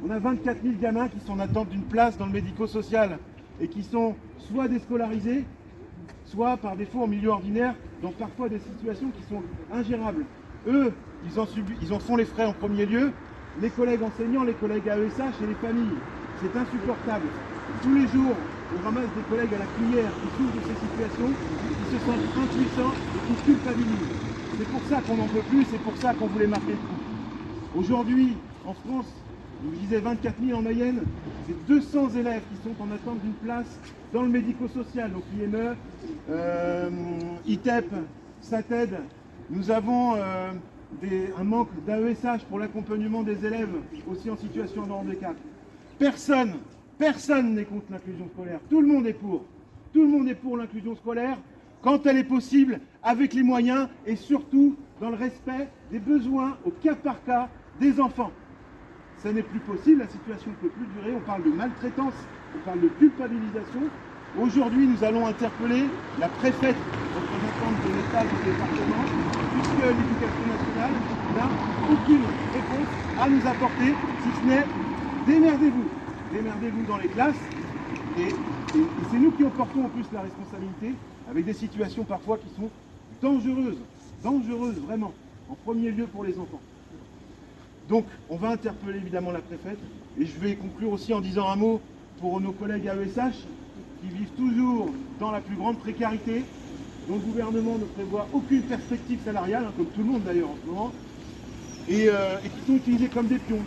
On a 24 000 gamins qui sont en attente d'une place dans le médico-social et qui sont soit déscolarisés, soit par défaut en milieu ordinaire, dans parfois des situations qui sont ingérables. Eux, ils en font les frais en premier lieu, les collègues enseignants, les collègues AESH et les familles. C'est insupportable. Tous les jours, on ramasse des collègues à la cuillère qui souffrent de ces situations, qui se sentent impuissants et qui culpabilisent. C'est pour ça qu'on n'en peut plus, c'est pour ça qu'on voulait marquer le coup. Aujourd'hui, en France, je disais 24 000 en Mayenne, c'est 200 élèves qui sont en attente d'une place dans le médico-social, donc IME, ITEP, SATED. Nous avons un manque d'AESH pour l'accompagnement des élèves aussi en situation de handicap. Personne n'est contre l'inclusion scolaire. Tout le monde est pour. Tout le monde est pour l'inclusion scolaire quand elle est possible, avec les moyens et surtout dans le respect des besoins au cas par cas des enfants. Ça n'est plus possible, la situation ne peut plus durer. On parle de maltraitance, on parle de culpabilisation. Aujourd'hui, nous allons interpeller la préfète représentante de l'État du département, puisque l'Éducation nationale n'a aucune réponse à nous apporter, si ce n'est démerdez-vous. Démerdez-vous dans les classes. Et c'est nous qui en portons en plus la responsabilité, avec des situations parfois qui sont dangereuses vraiment, en premier lieu pour les enfants. Donc, on va interpeller évidemment la préfète, et je vais conclure aussi en disant un mot pour nos collègues AESH, qui vivent toujours dans la plus grande précarité, dont le gouvernement ne prévoit aucune perspective salariale, comme tout le monde d'ailleurs en ce moment, et qui sont utilisés comme des pions,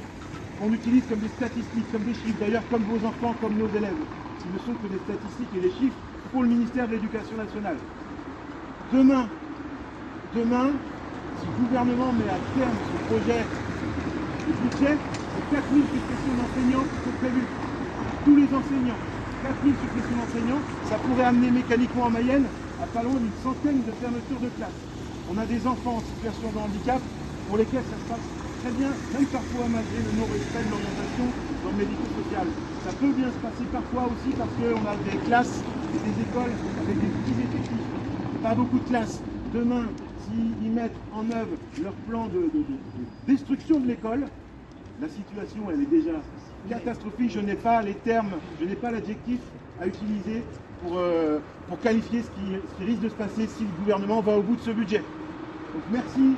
qu'on utilise comme des statistiques, comme des chiffres, d'ailleurs comme vos enfants, comme nos élèves, qui ne sont que des statistiques et des chiffres pour le ministère de l'Éducation nationale. Demain, si le gouvernement met à terme son projet de budget, c'est 4 000 suppressions d'enseignants qui sont prévues. Tous les enseignants, 4 000 suppressions d'enseignants, ça pourrait amener mécaniquement en Mayenne à pas loin d'une centaine de fermetures de classes. On a des enfants en situation de handicap pour lesquels ça se passe très bien, même parfois malgré le non-respect de l'orientation dans le médico-social. Ça peut bien se passer parfois aussi parce qu'on a des classes et des écoles avec des petits effectifs. Pas beaucoup de classes. Demain, s'ils mettent en œuvre leur plan de destruction de l'école, la situation elle est déjà catastrophique. Je n'ai pas les termes, je n'ai pas l'adjectif à utiliser pour qualifier ce qui risque de se passer si le gouvernement va au bout de ce budget. Donc merci.